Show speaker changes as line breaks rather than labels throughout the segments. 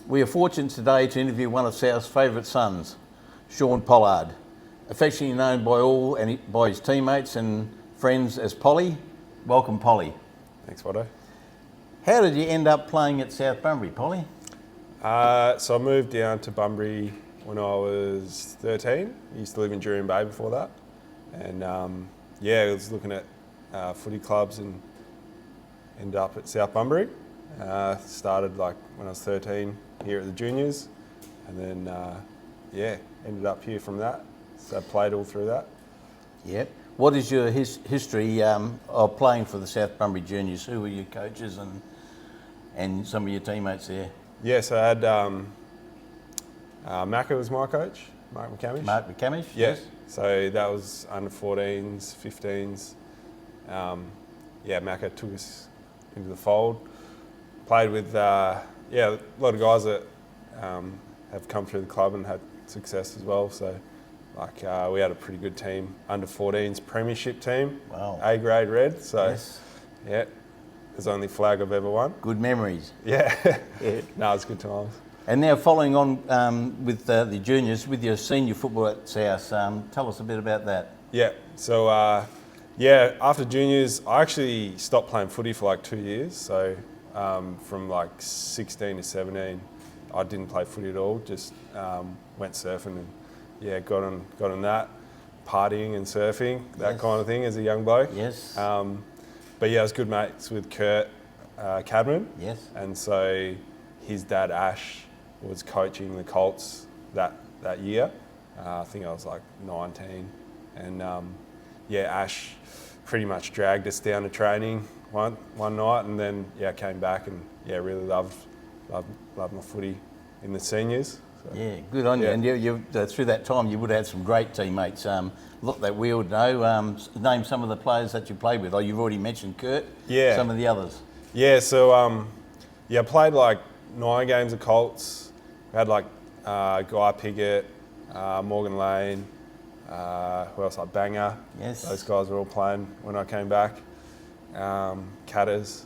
We are fortunate today to interview one of South's favourite sons, Sean Pollard, affectionately known by all and by his teammates and friends as Polly. Welcome, Polly.
Thanks, Watto.
How did you end up playing at South Bunbury, Polly?
So I moved down to Bunbury when I was 13. I used to live in Jurien Bay before that. And I was looking at footy clubs and ended up at South Bunbury. Started like when I was 13 here at the juniors, and then ended up here from that. So I played all through that.
Yep. What is your history of playing for the South Bunbury juniors? Who were your coaches and some of your teammates there?
Yeah, so I had Macca was my coach, Mark McCamish.
Mark McCamish,
yeah.
Yes.
So that was under 14s, 15s. Macca took us into the fold. Played with a lot of guys that have come through the club and had success as well. So we had a pretty good team, under 14s premiership team.
Wow.
A grade red. So
Yes.
yeah, it's the only flag I've ever won.
Good memories.
Yeah.
Yeah.
No, it's good times.
And now following on with the juniors, with your senior football at South, tell us a bit about that.
Yeah, so after juniors, I actually stopped playing footy for like 2 years. So from like 16 to 17, I didn't play footy at all, just went surfing and got on that, partying and surfing, that
Yes.
kind of thing as a young bloke.
Yes.
I was good mates with Kurt Cadman.
Yes.
And so his dad, Ash, was coaching the Colts that year. I think I was like 19. And Ash pretty much dragged us down to training one night, and then came back and really loved my footy in the seniors. So,
Yeah, good on you.
Yeah.
And you through that time, you would have had some great teammates. Look, that we would know. Name some of the players that you played with. Oh, you've already mentioned Kurt.
Yeah.
Some of the others.
Yeah, so I played like 9 games of Colts. We had like Guy Piggott, Morgan Lane, who else? Like Banger.
Yes.
Those guys were all playing when I came back. Catters.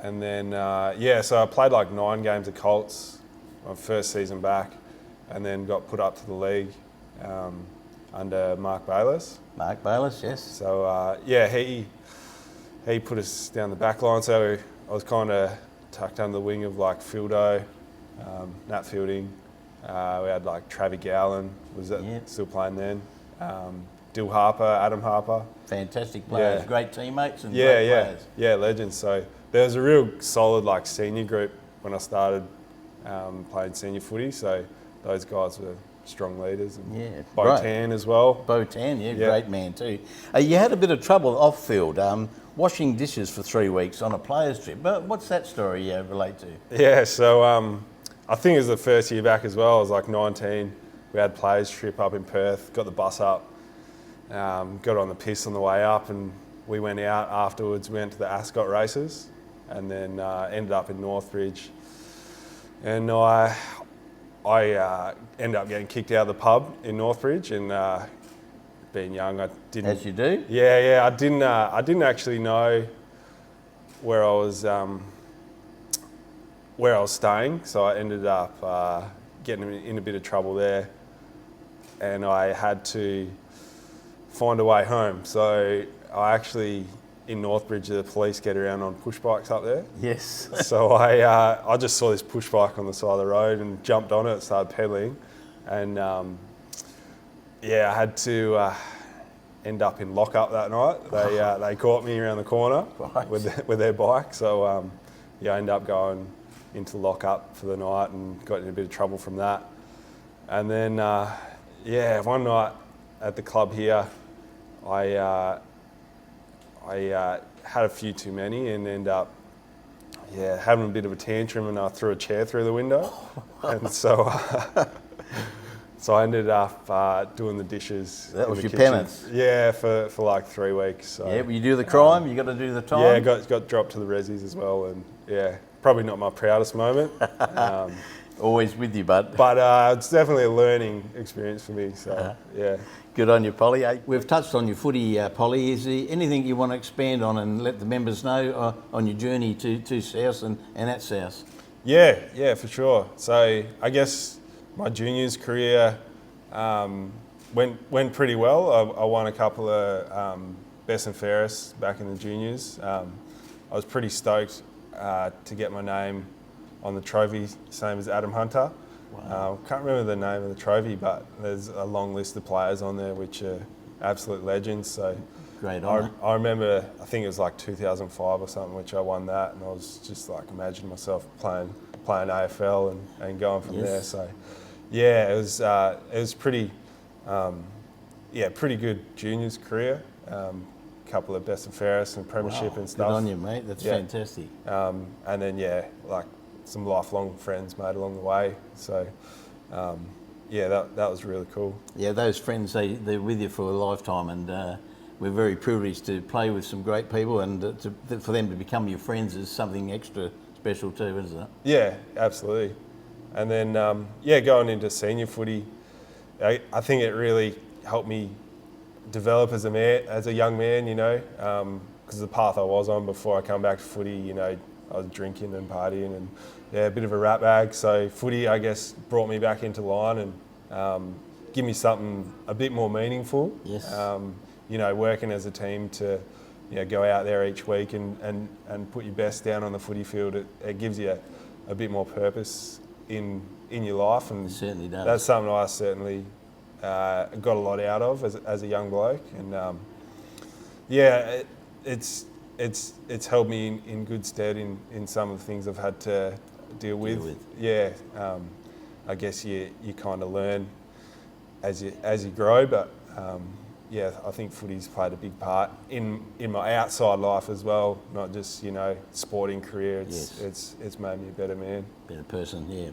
And then, so I played like 9 games of Colts my first season back, and then got put up to the league under Mark Bayliss.
Mark Bayliss, yes.
So, he put us down the back line, so I was kind of tucked under the wing of like Fieldo, Nat Fielding. We had like Travis Gowland, still playing then. Dill Harper, Adam Harper.
Fantastic players,
Yeah.
great teammates and great players.
Yeah, legends. So there was a real solid like senior group when I started playing senior footy. So those guys were strong leaders. And
Yeah,
Bo
right.
Tan as well.
Bo Tan, yeah,
Yeah.
great man too. You had a bit of trouble off field, washing dishes for 3 weeks on a players trip. But what's that story relate to?
Yeah, so I think it was the first year back as well. I was like 19. We had players trip up in Perth, got the bus up, got on the piss on the way up, and we went out afterwards. We went to the Ascot races, and then ended up in Northbridge. And I ended up getting kicked out of the pub in Northbridge, and being young, I didn't.
As you do?
Yeah, I didn't actually know where I was staying, so I ended up getting in a bit of trouble there, and I had to find a way home. So I actually, in Northbridge, the police get around on push bikes up there.
Yes.
So I just saw this push bike on the side of the road and jumped on it, started pedaling, and I had to end up in lockup that night. They caught me around the corner
Right.
with their bike. So I ended up going into lockup for the night and got in a bit of trouble from that. And then one night at the club here, I had a few too many and ended up having a bit of a tantrum, and I threw a chair through the window. And so I ended up doing the dishes.
That
in
was
the
your
kitchen.
penance?
Yeah, for like 3 weeks. So,
Yeah, but you do the crime, you got to do the time.
yeah, got dropped to the resis as well, and probably not my proudest moment.
Always with you, bud.
But it's definitely a learning experience for me. So
Good on you, Polly. We've touched on your footy, Polly. Is there anything you want to expand on and let the members know on your journey to South and at South?
Yeah, for sure. So I guess my juniors career went pretty well. I won a couple of best and fairest back in the juniors. I was pretty stoked to get my name on the trophy, same as Adam Hunter.
Wow.
Can't remember the name of the trophy, but there's a long list of players on there which are absolute legends. So
Great honour.
I remember, I think it was like 2005 or something, which I won that, and I was just like imagining myself playing AFL and going from there. So yeah, it was pretty pretty good juniors career. Couple of best and fairest and premiership and stuff.
Good on you, mate. That's fantastic.
And then like some lifelong friends made along the way. So that was really cool.
Yeah, those friends, they're with you for a lifetime, and we're very privileged to play with some great people, and for them to become your friends is something extra special too, isn't it?
Yeah, absolutely. And then going into senior footy, I think it really helped me develop as a young man, you know, because the path I was on before I come back to footy, you know, I was drinking and partying and a bit of a rat bag. So footy, I guess, brought me back into line and give me something a bit more meaningful.
Yes.
You know, working as a team to, you know, go out there each week and put your best down on the footy field. It gives you a bit more purpose in your life, and
It certainly does.
that's something I certainly got a lot out of as a young bloke, and it's held me in good stead in some of the things I've had to deal with. Yeah, I guess you kind of learn as you grow, but I think footy's played a big part in my outside life as well, not just, you know, sporting career. It's made me a better man,
better person. Yeah.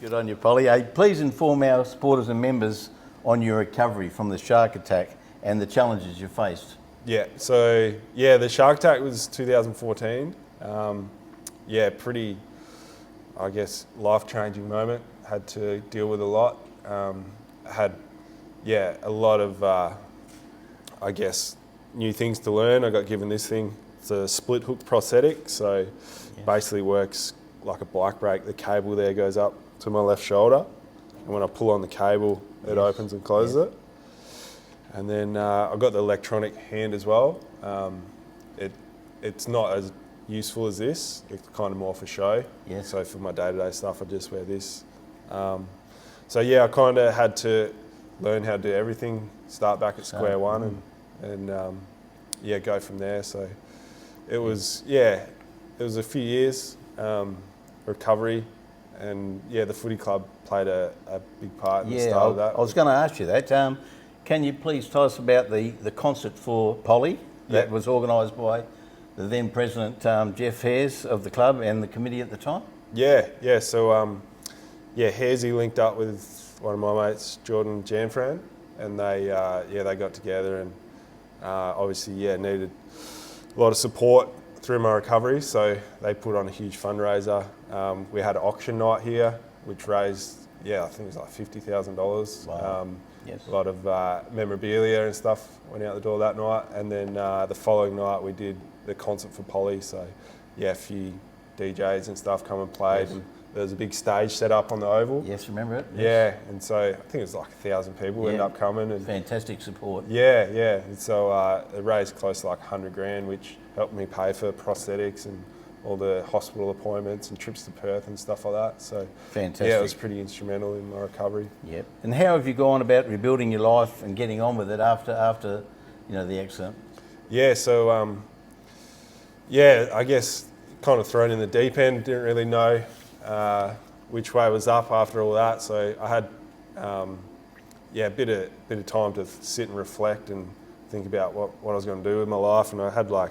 Good on you, Polly. Please inform our supporters and members on your recovery from the shark attack and the challenges you faced.
Yeah, so the shark attack was 2014. Pretty, I guess, life-changing moment. Had to deal with a lot. Had a lot of, I guess, new things to learn. I got given this thing. It's a split hook prosthetic, so basically works like a bike brake. The cable there goes up to my left shoulder, and when I pull on the cable, it opens and closes it. And then I've got the electronic hand as well. It's not as useful as this. It's kind of more for show.
Yes.
So for my day-to-day stuff, I just wear this. I kind of had to learn how to do everything, start back at square one, and go from there. So it was a few years recovery, and the footy club played a big part in the start of that.
I was going to ask you that. Can you please tell us about the concert for Polly that was organised by the then president Jeff Hares of the club and the committee at the time?
So Haresy linked up with one of my mates, Jordan Janfran, and they got together and obviously needed a lot of support through my recovery, so they put on a huge fundraiser. We had an auction night here, which raised I think it was like $50,000.
Wow.
A lot of memorabilia and stuff went out the door that night, and then the following night we did the concert for Polly. So a few DJs and stuff come and played, and there was a big stage set up on the oval.
Yes, remember it?
Yes. And so I think it was like 1,000 people ended up coming. And
fantastic support.
And so it raised close to like 100 grand, which helped me pay for prosthetics and all the hospital appointments and trips to Perth and stuff like that. So
fantastic.
It was pretty instrumental in my recovery.
Yep. And how have you gone about rebuilding your life and getting on with it after the accident?
I guess kind of thrown in the deep end. Didn't really know which way was up after all that. So I had a bit of time to sit and reflect and think about what I was going to do with my life. And I had a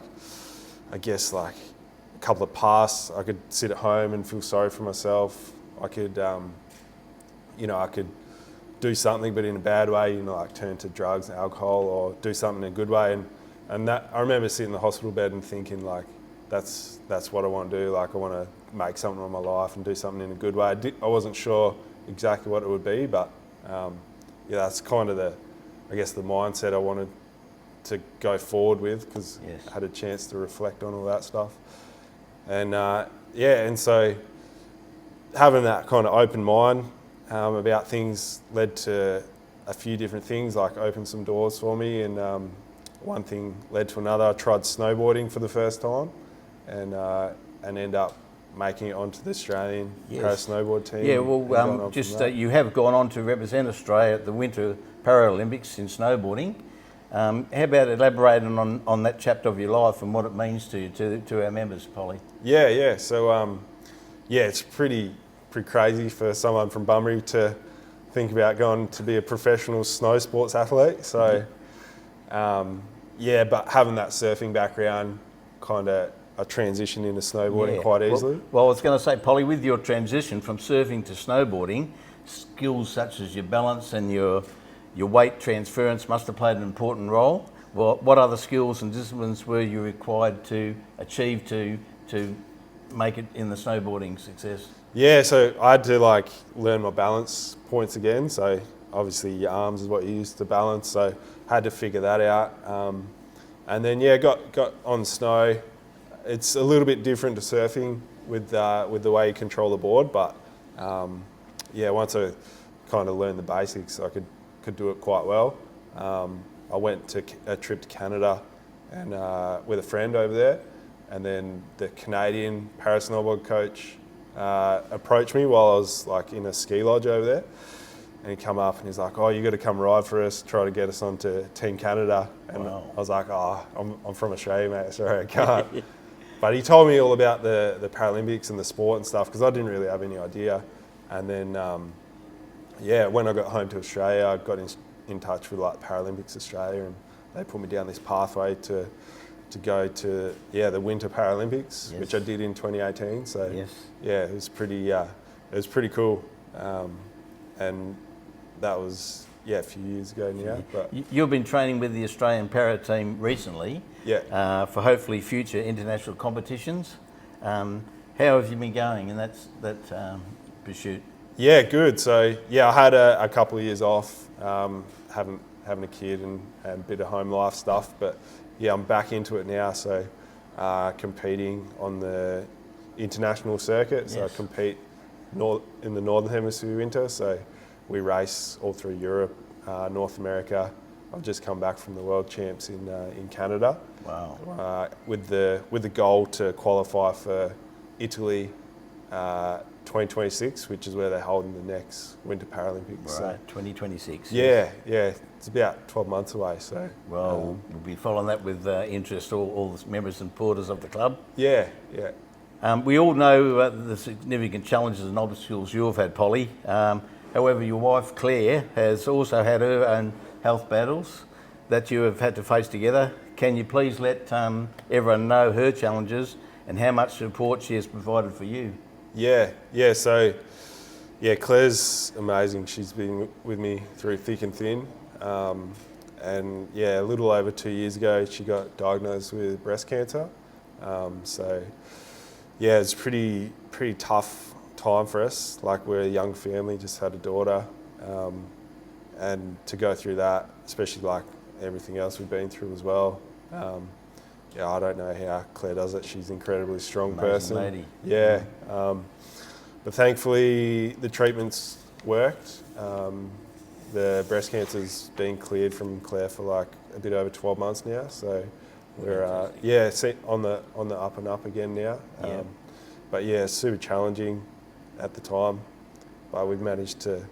couple of paths. I could sit at home and feel sorry for myself. I could, I could do something, but in a bad way, like turn to drugs and alcohol, or do something in a good way. And that, I remember sitting in the hospital bed and thinking, like, that's what I want to do. Like, I want to make something of my life and do something in a good way. I wasn't sure exactly what it would be, but that's kind of the mindset I wanted to go forward with, because I had a chance to reflect on all that stuff. And and so having that kind of open mind about things led to a few different things, like opened some doors for me, and one thing led to another. I tried snowboarding for the first time, and ended up making it onto the Australian para snowboard team.
Yeah, well, you have gone on to represent Australia at the Winter Paralympics in snowboarding. How about elaborating on that chapter of your life and what it means to you, to our members, Polly?
Yeah. So, it's pretty crazy for someone from Bunbury to think about going to be a professional snow sports athlete. So, but having that surfing background, kind of I transitioned into snowboarding quite easily.
Well, I was going to say, Polly, with your transition from surfing to snowboarding, skills such as your balance and your weight transference must have played an important role. Well, what other skills and disciplines were you required to achieve to make it in the snowboarding success?
Yeah, so I had to learn my balance points again. So obviously your arms is what you use to balance. So I had to figure that out. And then got on snow. It's a little bit different to surfing with the way you control the board, but once I kind of learned the basics, I could do it quite well. I went to a trip to Canada and with a friend over there, and then the Canadian para snowboard coach approached me while I was in a ski lodge over there, and he come up and he's like, "Oh, you got to come ride for us, try to get us onto Team Canada." And I was like, "Oh, I'm from Australia, mate. Sorry, I can't." But he told me all about the Paralympics and the sport and stuff, because I didn't really have any idea. And then, when I got home to Australia, I got in touch with Paralympics Australia, and they put me down this pathway to go to the Winter Paralympics, which I did in 2018. So it was pretty cool, and that was a few years ago now. But
you've been training with the Australian para team recently, for hopefully future international competitions. How have you been going in that pursuit?
Yeah, good. So I had a couple of years off, having a kid and a bit of home life stuff, but I'm back into it now. So competing on the international circuit. So I compete in the Northern Hemisphere winter. So we race all through Europe, North America. I've just come back from the World Champs in Canada.
Wow.
With the goal to qualify for Italy 2026, which is where they're holding the next Winter Paralympics.
Right, 2026.
Yeah, it's about 12 months away. So
we'll be following that with interest, all the members and supporters of the club.
Yeah.
We all know the significant challenges and obstacles you've had, Polly. However, your wife Claire has also had her own health battles that you have had to face together. Can you please let everyone know her challenges and how much support she has provided for you?
Yeah. So, Claire's amazing. She's been with me through thick and thin. And a little over 2 years ago, she got diagnosed with breast cancer. It's a pretty tough time for us. We're a young family, just had a daughter. And to go through that, especially everything else we've been through as well. I don't know how Claire does it. She's an incredibly strong person.
Lady.
Yeah. But thankfully the treatments worked. The breast cancer's been cleared from Claire for a bit over 12 months now. So we're on the up and up again now. But super challenging at the time. But we've managed to,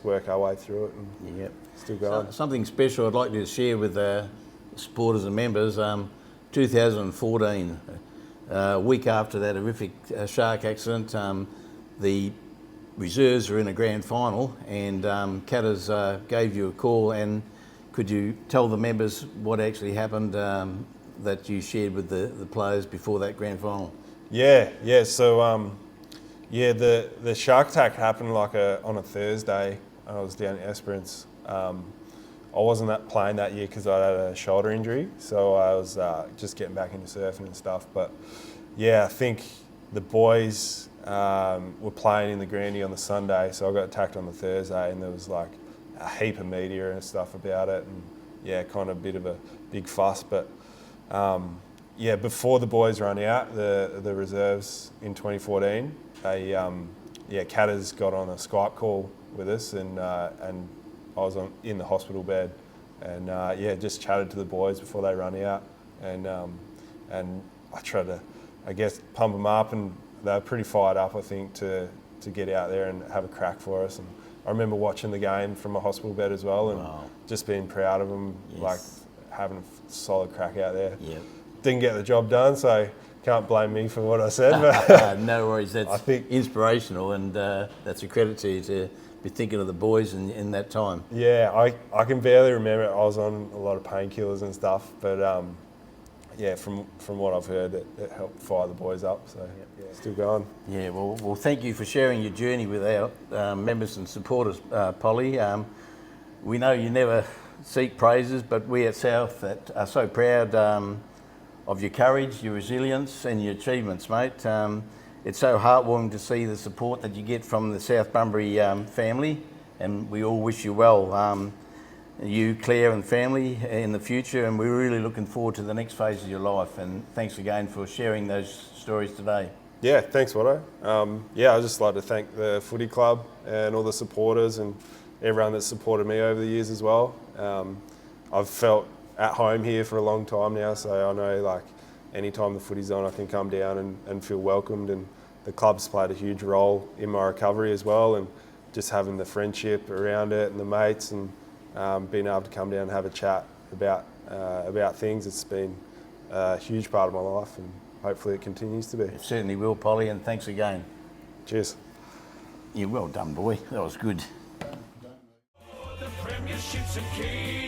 work our way through it and still going.
Something special I'd like to share with supporters and members. 2014, a week after that horrific shark accident, the reserves were in a grand final, and Catters gave you a call. And could you tell the members what actually happened that you shared with the players before that grand final?
Yeah. So the shark attack happened on a Thursday. I was down in Esperance. I wasn't playing that year because I had a shoulder injury, so I was just getting back into surfing and stuff. But I think the boys were playing in the Grandy on the Sunday, so I got attacked on the Thursday, and there was a heap of media and stuff about it, and kind of a bit of a big fuss. But before the boys run out, the reserves in 2014, Catters got on a Skype call with us, and I was in the hospital bed, and just chatted to the boys before they run out, and I tried to, I guess, pump them up, and they were pretty fired up, I think, to get out there and have a crack for us. And I remember watching the game from a hospital bed as well, and just being proud of them, like having a solid crack out there.
Yep.
Didn't get the job done, so can't blame me for what I said. But
no worries, that's inspirational, and that's a credit to you to be thinking of the boys in that time.
Yeah, I can barely remember it. I was on a lot of painkillers and stuff, but from what I've heard, it helped fire the boys up, so still going. Yeah,
well, thank you for sharing your journey with our members and supporters, Polly. We know you never seek praises, but we at South are so proud of your courage, your resilience and your achievements, mate. It's so heartwarming to see the support that you get from the South Bunbury family, and we all wish you well, you, Claire and family, in the future, and we're really looking forward to the next phase of your life, and thanks again for sharing those stories today.
Yeah, thanks, Watto. I'd just like to thank the footy club and all the supporters and everyone that's supported me over the years as well. I've felt at home here for a long time now, so I know, like, anytime the footy's on, I can come down and feel welcomed, and the club's played a huge role in my recovery as well, and just having the friendship around it and the mates, and being able to come down and have a chat about things, it's been a huge part of my life, and hopefully it continues to be.
It certainly will, Polly, and thanks again.
Cheers.
Yeah, well done, boy. That was good.
The premierships and keys.